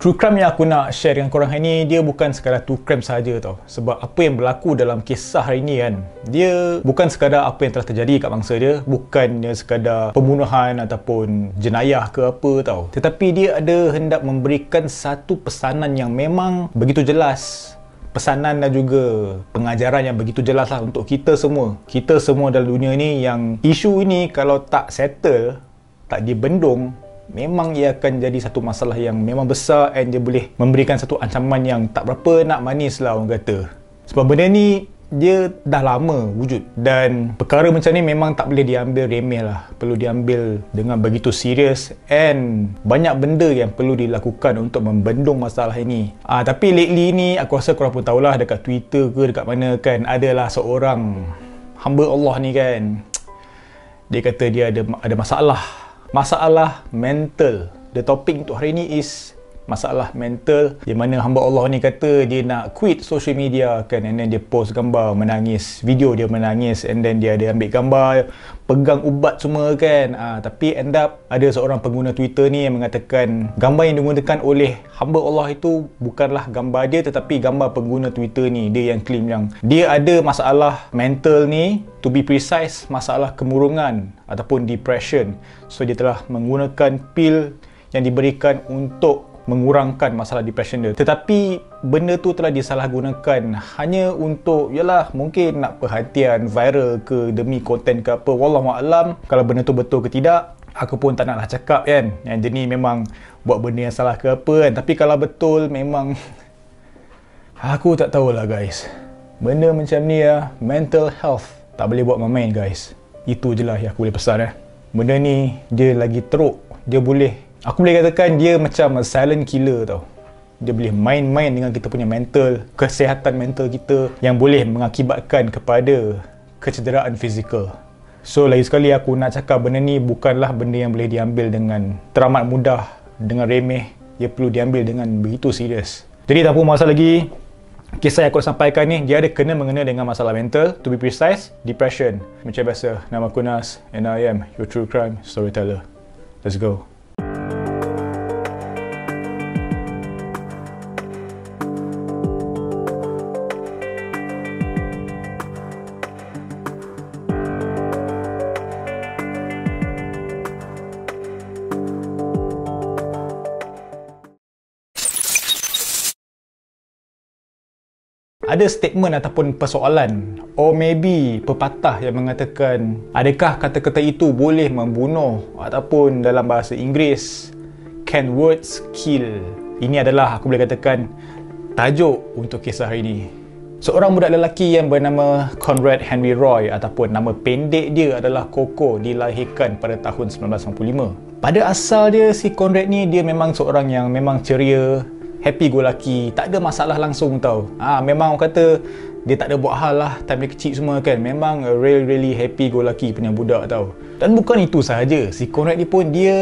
True crime yang aku nak share dengan korang hari ni, dia bukan sekadar true crime saja tau. Sebab apa yang berlaku dalam kisah hari ni kan, dia bukan sekadar apa yang telah terjadi kat bangsa dia, bukannya sekadar pembunuhan ataupun jenayah ke apa tau. Tetapi dia ada hendak memberikan satu pesanan yang memang begitu jelas. Pesanan dan juga pengajaran yang begitu jelas lah untuk kita semua. Kita semua dalam dunia ni yang isu ini kalau tak settle, tak dibendung, memang ia akan jadi satu masalah yang memang besar and dia boleh memberikan satu ancaman yang tak berapa nak manis lah orang kata. Sebab benda ni dia dah lama wujud dan perkara macam ni memang tak boleh diambil remeh lah. Perlu diambil dengan begitu serius and banyak benda yang perlu dilakukan untuk membendung masalah ini. Tapi lately ni aku rasa korang pun tahulah dekat Twitter ke dekat mana kan, adalah seorang hamba Allah ni kan, dia kata dia ada masalah mental. The topic untuk hari ni is masalah mental, di mana hamba Allah ni kata dia nak quit social media kan, and then dia post gambar menangis, video dia menangis, and then dia ada ambil gambar pegang ubat semua kan. Tapi end up ada seorang pengguna Twitter ni yang mengatakan gambar yang digunakan oleh hamba Allah itu bukanlah gambar dia, tetapi gambar pengguna Twitter ni. Dia yang claim yang dia ada masalah mental ni, to be precise masalah kemurungan ataupun depression. So dia telah menggunakan pil yang diberikan untuk mengurangkan masalah depression dia. Tetapi benda tu telah disalahgunakan hanya untuk, yalah, mungkin nak perhatian, viral ke, demi konten ke apa. Wallahualam kalau benda tu betul ke tidak, aku pun tak naklah cakap kan, yang dia ni memang buat benda yang salah ke apa kan. Tapi kalau betul memang aku tak tahulah guys. Benda macam ni ya, mental health tak boleh buat main-main guys. Itu je lah yang aku boleh pesan. Benda ni dia lagi teruk. Dia boleh, aku boleh katakan dia macam silent killer tau. Dia boleh main-main dengan kita punya mental, kesihatan mental kita, yang boleh mengakibatkan kepada kecederaan fizikal. So lagi sekali aku nak cakap, benda ni bukanlah benda yang boleh diambil dengan teramat mudah, dengan remeh. Dia perlu diambil dengan begitu serius. Jadi tak apa masa lagi, kisah yang aku nak sampaikan ni dia ada kena-mengena dengan masalah mental, to be precise, depression. Macam biasa, nama aku Nas and I am your true crime storyteller. Let's go. Ada statement ataupun persoalan, or maybe pepatah yang mengatakan, adakah kata-kata itu boleh membunuh, ataupun dalam bahasa Inggeris, can words kill? Ini adalah, aku boleh katakan, tajuk untuk kisah hari ini. Seorang budak lelaki yang bernama Conrad Henry Roy, ataupun nama pendek dia adalah Coco, dilahirkan pada tahun 1995. Pada asal dia, si Conrad ni dia memang seorang yang memang ceria, happy go lucky, tak ada masalah langsung tau. Memang orang kata dia tak ada buat hal lah time dia kecil semua kan. Memang really happy go lucky punya budak tau. Dan bukan itu sahaja, si Conrad ni pun dia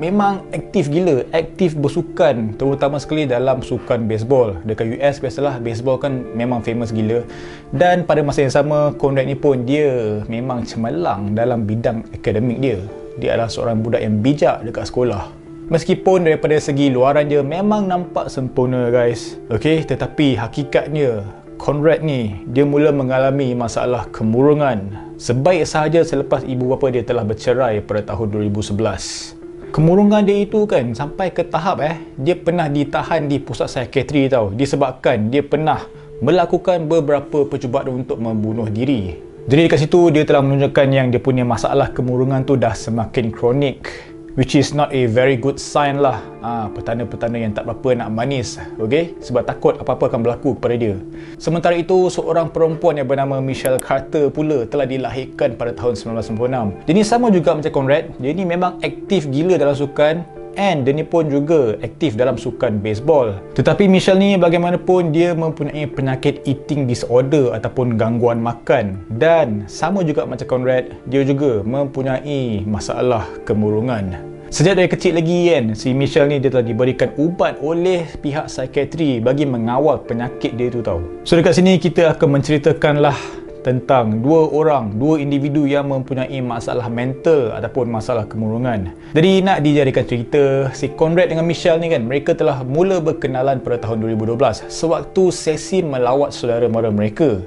memang aktif gila, aktif bersukan, terutama sekali dalam sukan baseball. Dekat US biasalah baseball kan memang famous gila. Dan pada masa yang sama, Conrad ni pun dia memang cemerlang dalam bidang akademik dia. Dia adalah seorang budak yang bijak dekat sekolah. Meskipun daripada segi luaran dia memang nampak sempurna guys, okay? Tetapi hakikatnya Conrad ni dia mula mengalami masalah kemurungan sebaik sahaja selepas ibu bapa dia telah bercerai pada tahun 2011. Kemurungan dia itu kan sampai ke tahap dia pernah ditahan di pusat psikiatri tau, disebabkan dia pernah melakukan beberapa percubaan untuk membunuh diri. Jadi dekat situ dia telah menunjukkan yang dia punya masalah kemurungan tu dah semakin kronik, which is not a very good sign lah. Petanda-petanda yang tak berapa nak manis, okay? Sebab takut apa-apa akan berlaku kepada dia. Sementara itu, seorang perempuan yang bernama Michelle Carter pula telah dilahirkan pada tahun 1996. Dia ni sama juga macam Conrad, dia ni memang aktif gila dalam sukan, and dia ni pun juga aktif dalam sukan baseball. Tetapi Michelle ni bagaimanapun dia mempunyai penyakit eating disorder ataupun gangguan makan, dan sama juga macam Conrad, dia juga mempunyai masalah kemurungan. Sejak dari kecil lagi kan, si Michelle ni dia telah diberikan ubat oleh pihak psikiatri bagi mengawal penyakit dia tu tau. So dekat sini kita akan menceritakanlah tentang dua individu yang mempunyai masalah mental ataupun masalah kemurungan. Jadi nak dijadikan cerita, si Conrad dengan Michelle ni kan, mereka telah mula berkenalan pada tahun 2012 sewaktu sesi melawat saudara mara mereka.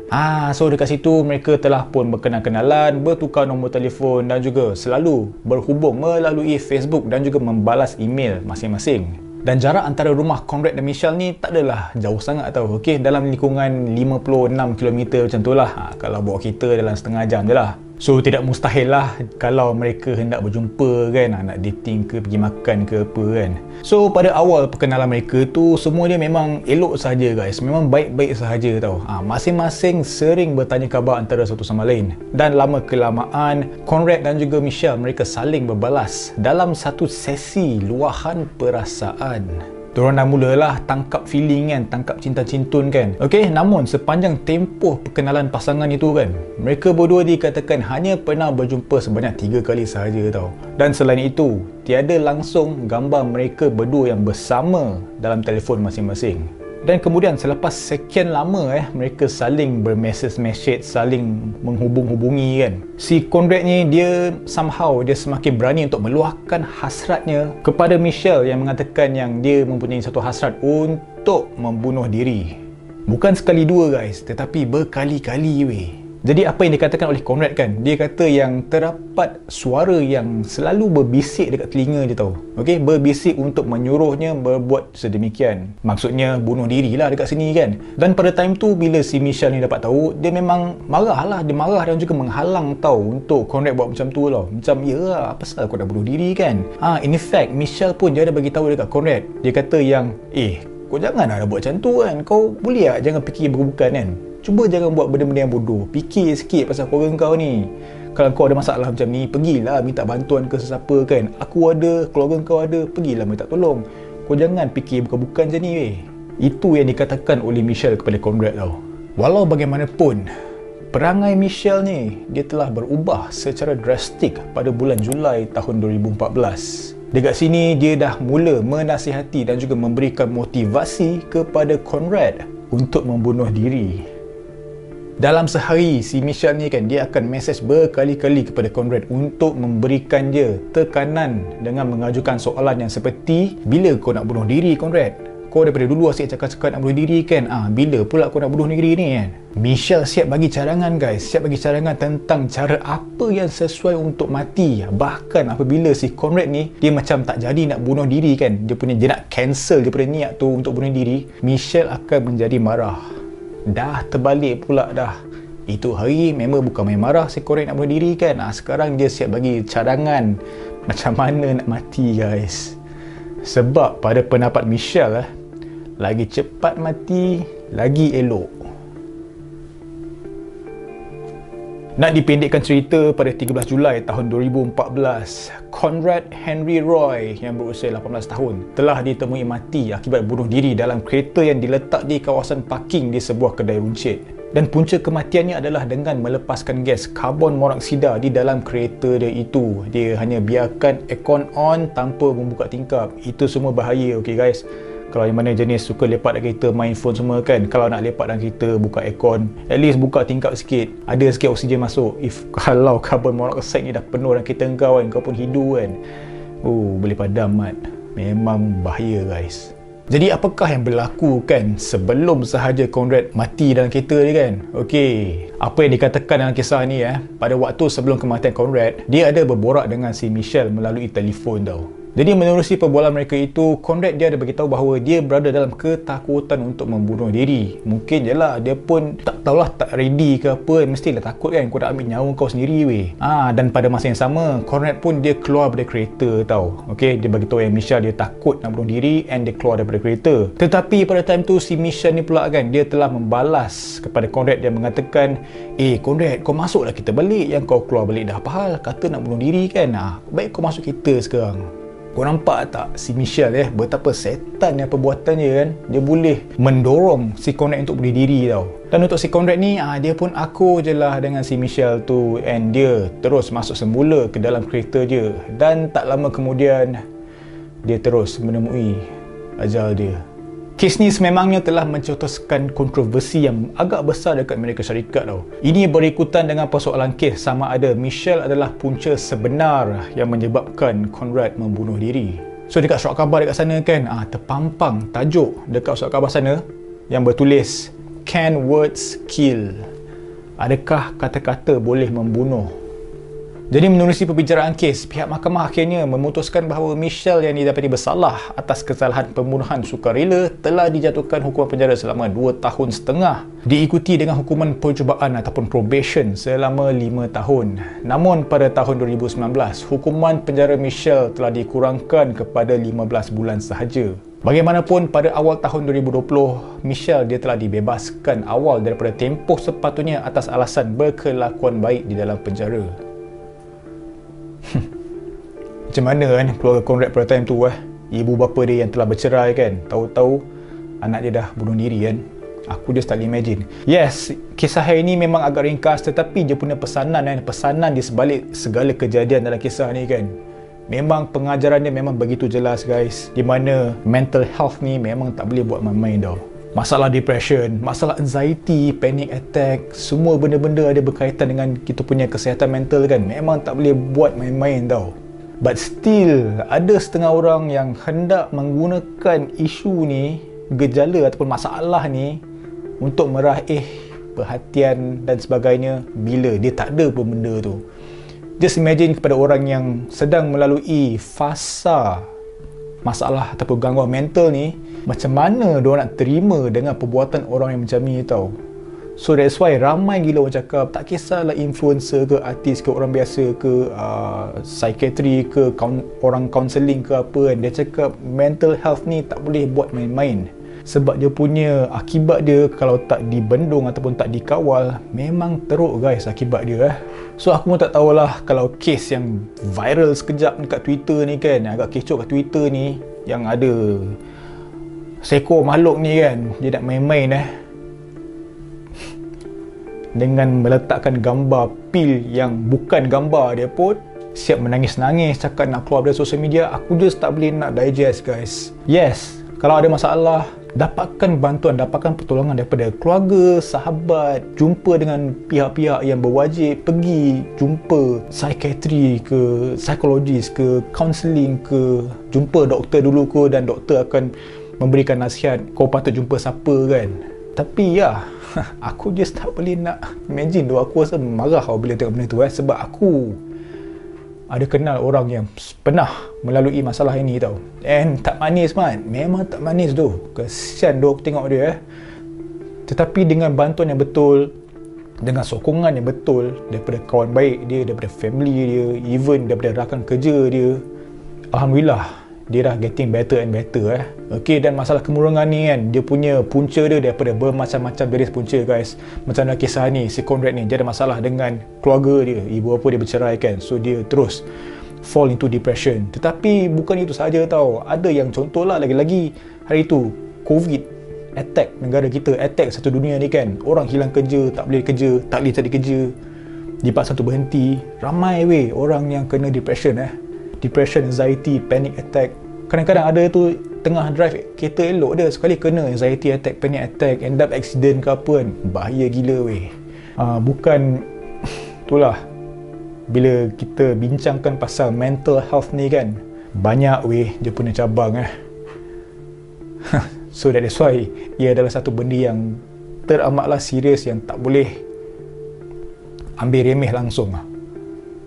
So dekat situ mereka telah pun berkenal-kenalan, bertukar nombor telefon dan juga selalu berhubung melalui Facebook dan juga membalas email masing-masing. Dan jarak antara rumah Conrad dan Michelle ni tak adalah jauh sangat tau. Dalam lingkungan 56 km macam tu lah. Kalau bawa kereta dalam setengah jam je lah. So tidak mustahil lah kalau mereka hendak berjumpa kan, nak dating ke, pergi makan ke apa kan. So pada awal perkenalan mereka tu, semua dia memang elok saja guys, memang baik-baik sahaja tau. Masing-masing sering bertanya khabar antara satu sama lain. Dan lama kelamaan, Conrad dan juga Michelle mereka saling berbalas dalam satu sesi luahan perasaan. Diorang dah mulalah tangkap feeling kan, tangkap cinta-cintun kan. Namun sepanjang tempoh perkenalan pasangan itu kan, mereka berdua dikatakan hanya pernah berjumpa sebanyak 3 kali sahaja tau. Dan selain itu, tiada langsung gambar mereka berdua yang bersama dalam telefon masing-masing. Dan kemudian selepas sekian lama mereka saling bermesej-mesej, saling menghubung-hubungi kan. Si Conrad ni dia semakin berani untuk meluahkan hasratnya kepada Michelle yang mengatakan yang dia mempunyai satu hasrat untuk membunuh diri. Bukan sekali dua guys, tetapi berkali-kali weh. Jadi apa yang dikatakan oleh Conrad kan, dia kata yang terdapat suara yang selalu berbisik dekat telinga dia tau. Berbisik untuk menyuruhnya berbuat sedemikian. Maksudnya bunuh diri lah dekat sini kan. Dan pada time tu bila si Michelle ni dapat tahu, dia memang marah lah. Dia marah dan juga menghalang tau untuk Conrad buat macam tu lah. Macam ya apa pasal kau dah bunuh diri kan. In fact Michelle pun dia ada bagi tahu dekat Conrad. Dia kata yang kau jangan lah buat macam tu kan. Kau boleh tak jangan fikir bukan kan. Cuba jangan buat benda-benda yang bodoh. Fikir sikit pasal keluarga kau ni. Kalau kau ada masalah macam ni, pergilah minta bantuan ke sesiapa kan. Aku ada, keluarga kau ada, pergilah minta tolong. Kau jangan fikir bukan-bukan macam ni weh. Itu yang dikatakan oleh Michelle kepada Conrad tau. Walau bagaimanapun, perangai Michelle ni dia telah berubah secara drastik pada bulan Julai tahun 2014. Dekat sini dia dah mula menasihati dan juga memberikan motivasi kepada Conrad untuk membunuh diri. Dalam sehari, si Michelle ni kan, dia akan mesej berkali-kali kepada Conrad untuk memberikan dia tekanan dengan mengajukan soalan yang seperti, bila kau nak bunuh diri Conrad? Kau daripada dulu asyik cakap-cakap nak bunuh diri kan? Bila pula kau nak bunuh diri ni kan? Michelle siap bagi cadangan guys, siap bagi cadangan tentang cara apa yang sesuai untuk mati. Bahkan apabila si Conrad ni, dia macam tak jadi nak bunuh diri kan, dia nak cancel daripada niat tu untuk bunuh diri, Michelle akan menjadi marah. Dah terbalik pula dah. Itu hari memang bukan main marah si Conrad nak bunuh diri kan. Sekarang dia siap bagi cadangan macam mana nak mati guys. Sebab pada pendapat Michelle lagi cepat mati lagi elok. Nak dipendekkan cerita, pada 13 Julai tahun 2014, Conrad Henry Roy yang berusia 18 tahun telah ditemui mati akibat bunuh diri dalam kereta yang diletak di kawasan parking di sebuah kedai runcit. Dan punca kematiannya adalah dengan melepaskan gas karbon monoksida di dalam kereta dia itu. Dia hanya biarkan aircon on tanpa membuka tingkap. Itu semua bahaya, okay guys. Kalau yang mana jenis suka lepak dalam kereta, main phone semua kan, kalau nak lepak dalam kereta, buka aircon, at least buka tingkap sikit, ada sikit oksigen masuk. Kalau carbon monoxide ni dah penuh dalam kereta kau kan, kau pun hidu kan, boleh padam mat. Memang bahaya guys. Jadi apakah yang berlaku kan sebelum sahaja Conrad mati dalam kereta dia kan? Apa yang dikatakan dalam kisah ni pada waktu sebelum kematian Conrad, dia ada berborak dengan si Michelle melalui telefon tau. Jadi menerusi perbualan mereka itu, Conrad dia ada beritahu bahawa dia berada dalam ketakutan untuk membunuh diri. Mungkin je lah, dia pun tak tahulah, tak ready ke apa, mestilah takut kan, kau dah ambil nyawa kau sendiri weh. Dan pada masa yang sama, Conrad pun dia keluar dari kereta tau. Dia beritahu yang Michelle dia takut nak bunuh diri and dia keluar daripada kereta. Tetapi pada time tu si Michelle ni pula kan, dia telah membalas kepada Conrad, dia mengatakan, Conrad, kau masuklah kita balik, yang kau keluar balik dah apa hal, kata nak bunuh diri kan, baik kau masuk kereta sekarang. Kau nampak tak si Michelle betapa setannya perbuatannya kan. Dia boleh mendorong si Conrad untuk bunuh diri tau. Dan untuk si Conrad ni, dia pun aku je lah dengan si Michelle tu, and dia terus masuk semula ke dalam kereta dia. Dan tak lama kemudian dia terus menemui ajal dia. Kes ni sememangnya telah mencetuskan kontroversi yang agak besar dekat Amerika Syarikat tau. Ini berikutan dengan persoalan kes sama ada Michelle adalah punca sebenar yang menyebabkan Conrad membunuh diri. So dekat surat khabar dekat sana kan, terpampang tajuk dekat surat khabar sana yang bertulis "Can words kill?" Adakah kata-kata boleh membunuh? Jadi menerusi perbicaraan kes, pihak mahkamah akhirnya memutuskan bahawa Michelle yang didapati bersalah atas kesalahan pembunuhan sukarela telah dijatuhkan hukuman penjara selama 2 tahun setengah, diikuti dengan hukuman percubaan ataupun probation selama 5 tahun. Namun pada tahun 2019, hukuman penjara Michelle telah dikurangkan kepada 15 bulan sahaja. Bagaimanapun, pada awal tahun 2020, Michelle dia telah dibebaskan awal daripada tempoh sepatutnya atas alasan berkelakuan baik di dalam penjara. Macam mana kan keluarga Conrad pada time tu ibu bapa dia yang telah bercerai kan, tahu-tahu anak dia dah bunuh diri kan. Aku just tak boleh imagine. Yes, kisah ini memang agak ringkas, tetapi dia punya pesanan di sebalik segala kejadian dalam kisah ni kan, memang pengajarannya memang begitu jelas guys, di mana mental health ni memang tak boleh buat main-main tau. Masalah depression, masalah anxiety, panic attack, semua benda-benda ada berkaitan dengan kita punya kesihatan mental kan, memang tak boleh buat main-main tau. But still, ada setengah orang yang hendak menggunakan isu ni, gejala ataupun masalah ni untuk meraih perhatian dan sebagainya bila dia tak ada pun benda tu. Just imagine kepada orang yang sedang melalui fasa masalah ataupun gangguan mental ni, macam mana diorang nak terima dengan perbuatan orang yang macam ni tau. So that's why ramai gila orang cakap, tak kisahlah influencer ke, artis ke, orang biasa ke, psikiatri ke, orang counselling ke apa kan, dia cakap mental health ni tak boleh buat main-main. Sebab dia punya akibat dia kalau tak dibendung ataupun tak dikawal, memang teruk guys akibat dia. So aku pun tak tahulah kalau kes yang viral sekejap dekat Twitter ni kan, agak kecoh kat Twitter ni, yang ada seekor makhluk ni kan, dia nak main-main dengan meletakkan gambar pil yang bukan gambar dia pun, siap menangis-nangis cakap nak keluar dari sosial media. Aku just tak boleh nak digest guys. Yes, kalau ada masalah, dapatkan bantuan, dapatkan pertolongan daripada keluarga, sahabat, jumpa dengan pihak-pihak yang berwajib, pergi jumpa psikiatri ke, psikologis ke, counselling ke, jumpa doktor dulu ke, dan doktor akan memberikan nasihat kau patut jumpa siapa kan. Tapi ya, aku just tak boleh nak imagine tu. Aku rasa marah bila tengok benda tu sebab aku ada kenal orang yang pernah melalui masalah ini tau. And tak manis man, memang tak manis tu. Kesian tu aku tengok dia Tetapi dengan bantuan yang betul, dengan sokongan yang betul daripada kawan baik dia, daripada family dia, even daripada rakan kerja dia, alhamdulillah dia dah getting better and better Okay, dan masalah kemurungan ni kan, dia punya punca dia daripada bermacam-macam jenis punca guys. Macam dalam kisah ni, si Conrad ni, dia ada masalah dengan keluarga dia, ibu bapa dia bercerai kan, so dia terus fall into depression. Tetapi bukan itu sahaja tau, ada yang contohlah lagi-lagi hari tu COVID attack negara kita, attack satu dunia ni kan, orang hilang kerja, tak boleh kerja, tak boleh cari kerja, dipaksa untuk berhenti. Ramai orang yang kena depression depression, anxiety, panic attack. Kadang-kadang ada tu tengah drive kereta elok dia, sekali kena anxiety attack, panic attack, end up accident ke apa kan. Bahaya gila bukan itulah, bila kita bincangkan pasal mental health ni kan, banyak dia punya cabang So that is why ia adalah satu benda yang teramatlah serius, yang tak boleh ambil remeh langsung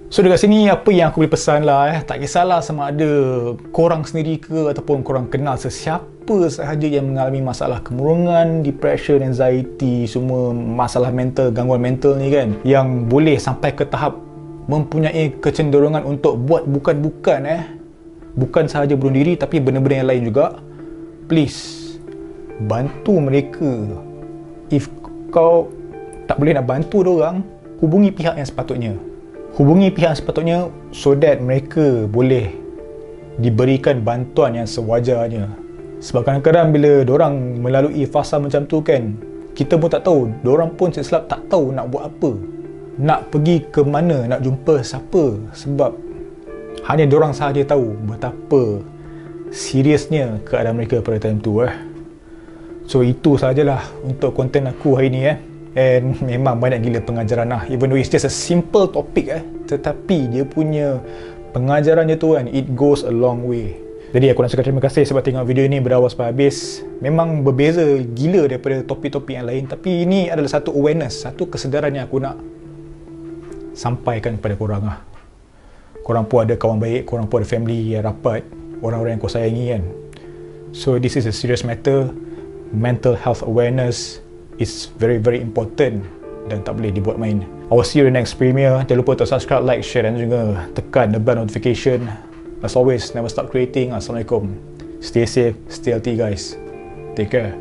So dekat sini apa yang aku boleh pesan lah tak kisahlah sama ada korang sendiri ke ataupun korang kenal sesiapa sahaja yang mengalami masalah kemurungan, depression, anxiety, semua masalah mental, gangguan mental ni kan, yang boleh sampai ke tahap mempunyai kecenderungan untuk buat bukan-bukan bukan sahaja bunuh diri tapi benda-benda yang lain juga. Please bantu mereka. If kau tak boleh nak bantu diorang, hubungi pihak yang sepatutnya. So that mereka boleh diberikan bantuan yang sewajarnya. Sebab kadang-kadang bila diorang melalui fasa macam tu kan, kita pun tak tahu, diorang pun silap tak tahu nak buat apa, nak pergi ke mana, nak jumpa siapa. Sebab hanya diorang sahaja tahu betapa seriusnya keadaan mereka pada time tu So itu sajalah untuk konten aku hari ni and memang banyak gila pengajaran lah, even though it's just a simple topic tetapi dia punya pengajaran dia tu kan, it goes a long way. Jadi aku nak cakap terima kasih sebab tengok video ni berawal sampai habis. Memang berbeza gila daripada topik-topik yang lain, tapi ini adalah satu awareness, satu kesedaran yang aku nak sampaikan kepada korang lah. Korang pun ada kawan baik, korang pun ada family yang rapat, orang-orang yang kau sayangi kan. So this is a serious matter. Mental health awareness is very very important dan tak boleh dibuat main. I will see you in the next premiere. Jangan lupa untuk subscribe, like, share dan juga tekan the bell notification. As always, never stop creating. Assalamualaikum. Stay safe, stay healthy guys. Take care.